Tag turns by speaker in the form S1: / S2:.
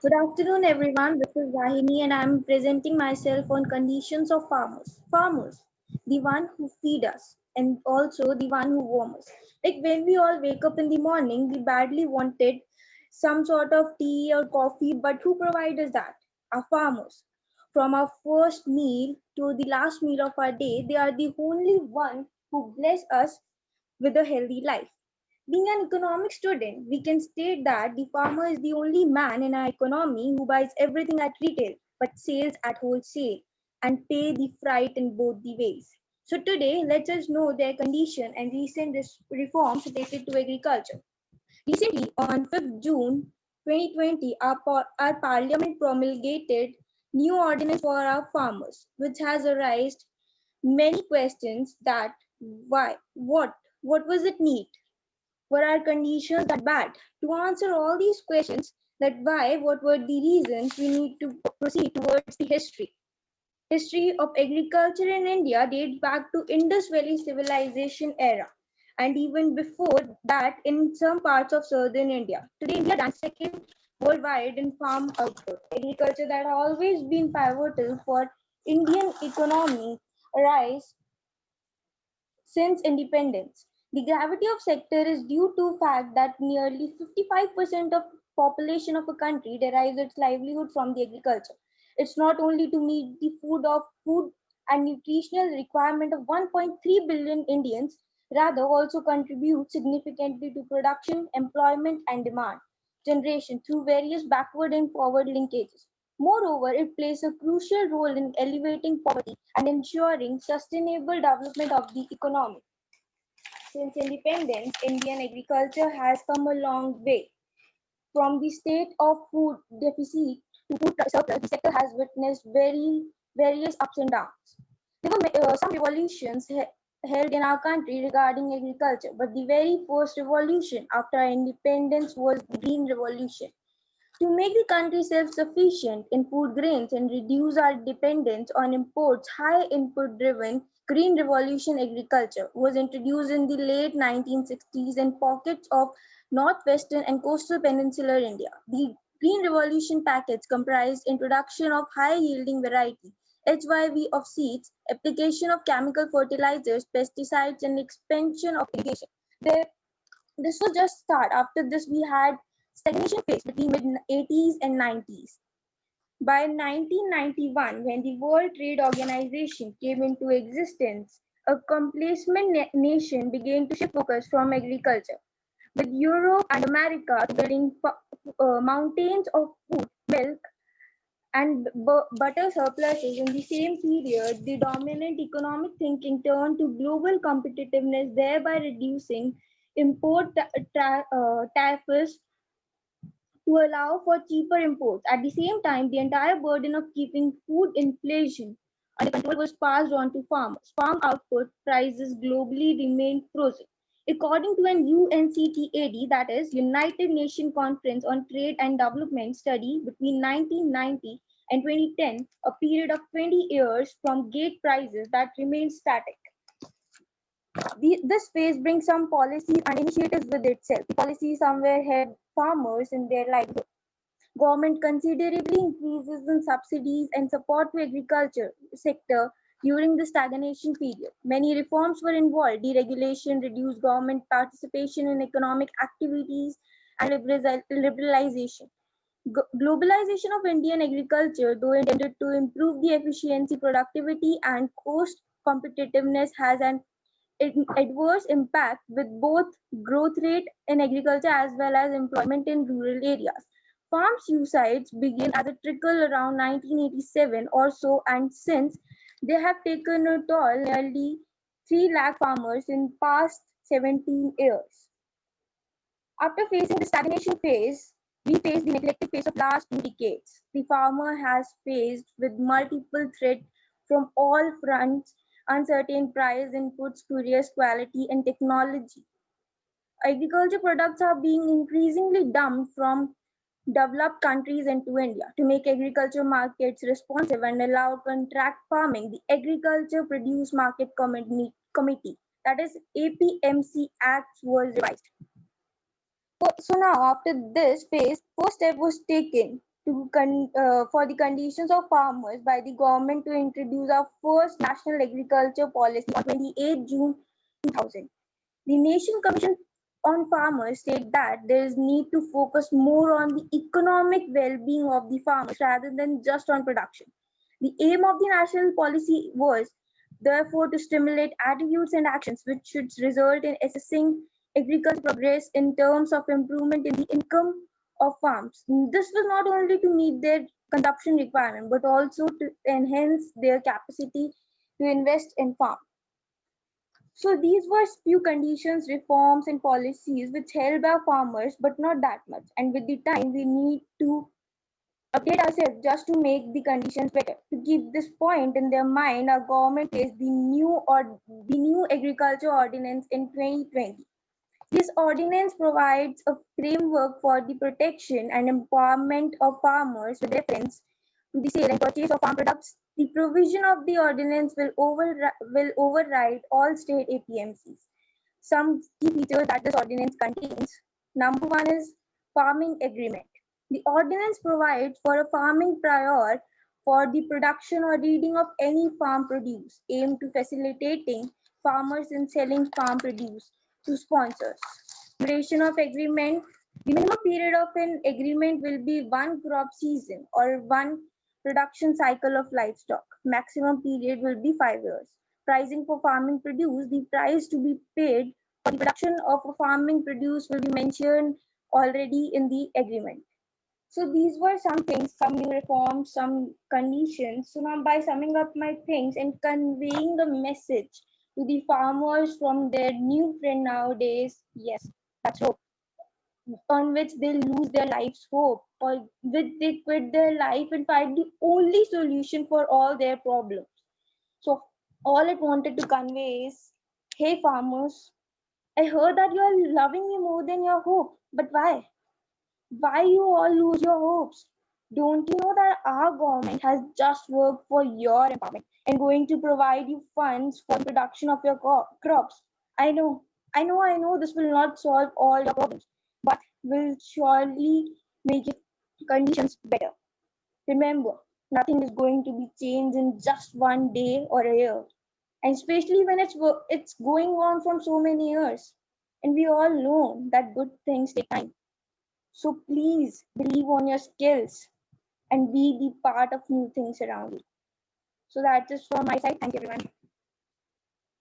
S1: Good afternoon, everyone. This is Rahini, and I'm presenting myself on conditions of farmers. Farmers, the one who feed us, and also the one who warm us. Like when we all wake up in the morning, we badly wanted some sort of tea or coffee, but who provides us that? Our farmers. From our first meal to the last meal of our day, they are the only one who bless us with a healthy life. Being an economic student, we can state that the farmer is the only man in our economy who buys everything at retail but sells at wholesale and pay the freight in both the ways. So today, let us know their condition and recent reforms related to agriculture. Recently, on 5th June 2020, our parliament promulgated new ordinance for our farmers, which has raised many questions that why, what was it need? Were our conditions that bad? To answer all these questions, that why, what were the reasons, we need to proceed towards the history. History of agriculture in India dates back to Indus Valley civilization era, and even before that in some parts of southern India. Today, India ranks second worldwide in farm output. Agriculture that has always been pivotal for Indian economy rise since independence. The gravity of sector is due to fact that nearly 55% of population of a country derives its livelihood from the agriculture. It's not only to meet the food and nutritional requirement of 1.3 billion Indians, rather also contributes significantly to production, employment and demand generation through various backward and forward linkages. Moreover, it plays a crucial role in elevating poverty and ensuring sustainable development of the economy. Since independence, Indian agriculture has come a long way. From the state of food deficit to food surplus, the sector has witnessed various ups and downs. There were some revolutions held in our country regarding agriculture, but the very first revolution after our independence was the Green Revolution. To make the country self-sufficient in food grains and reduce our dependence on imports, high input-driven green revolution agriculture was introduced in the late 1960s in pockets of northwestern and coastal peninsular India. The green revolution package comprised introduction of high-yielding variety, HYV of seeds, application of chemical fertilizers, pesticides, and expansion of irrigation. There this was just start. After this, we had stagnation phase between mid 80s and 90s. By 1991, when the World Trade Organization came into existence, a complacent nation began to shift focus from agriculture, with Europe and America building mountains of food, milk, and butter surpluses. In the same period, the dominant economic thinking turned to global competitiveness, thereby reducing import tariffs to allow for cheaper imports. At the same time, the entire burden of keeping food inflation under control was passed on to farmers. Farm output prices globally remained frozen. According to an UNCTAD, that is United Nations Conference on Trade and Development study between 1990 and 2010, a period of 20 years from gate prices that remained static. This phase brings some policies and initiatives with itself. The policy somewhere help farmers in their livelihood. Government considerably increases in subsidies and support to agriculture sector during the stagnation period. Many reforms were involved: deregulation, reduced government participation in economic activities, and liberalization. Globalization of Indian agriculture, though intended to improve the efficiency, productivity, and cost competitiveness, has an adverse impact with both growth rate in agriculture as well as employment in rural areas. Farm suicides began as a trickle around 1987 or so, and since they have taken a toll nearly 3 lakh farmers in past 17 years. After facing the stagnation phase, we face the neglected phase of last 2 decades. The farmer has faced with multiple threats from all fronts: uncertain price, inputs, curious quality, and technology. Agriculture products are being increasingly dumped from developed countries into India. To make agriculture markets responsive and allow contract farming, the Agriculture Produce Market Committee, that is APMC Act, was revised. So now, after this phase, first step was taken for the conditions of farmers by the government to introduce our first national agriculture policy on 28 June 2000. The Nation Commission on Farmers said that there is need to focus more on the economic well-being of the farmers rather than just on production. The aim of the national policy was therefore to stimulate attitudes and actions which should result in assessing agricultural progress in terms of improvement in the income of farms. This was not only to meet their consumption requirement but also to enhance their capacity to invest in farm. So these were few conditions, reforms, and policies which help our farmers, but not that much. And with the time, we need to update ourselves just to make the conditions better. To keep this point in their mind, our government placed the new agriculture ordinance in 2020. This ordinance provides a framework for the protection and empowerment of farmers with reference to the sale and purchase of farm products. The provision of the ordinance will override all state APMCs. Some key features that this ordinance contains. Number one is farming agreement. The ordinance provides for a farming prior for the production or reading of any farm produce, aimed to facilitating farmers in selling farm produce to sponsors. Duration of agreement. The minimum period of an agreement will be one crop season or one production cycle of livestock. Maximum period will be 5 years. Pricing for farming produce. The price to be paid for the production of a farming produce will be mentioned already in the agreement. So these were some things, some new reforms, some conditions. So now by summing up my things and conveying the message to the farmers from their new friend nowadays, yes, that's hope, on which they lose their life's hope, or which they quit their life and find the only solution for all their problems. So all I wanted to convey is, hey farmers, I heard that you are loving me more than your hope, but why? Why you all lose your hopes? Don't you know that our government has just worked for your empowerment and going to provide you funds for the production of your crops? I know, I know this will not solve all your problems, but will surely make your conditions better. Remember, nothing is going to be changed in just one day or a year, and especially when it's going on from so many years. And we all know that good things take time. So please believe on your skills and be the part of new things around you. So that's just from my side. Thank you, everyone.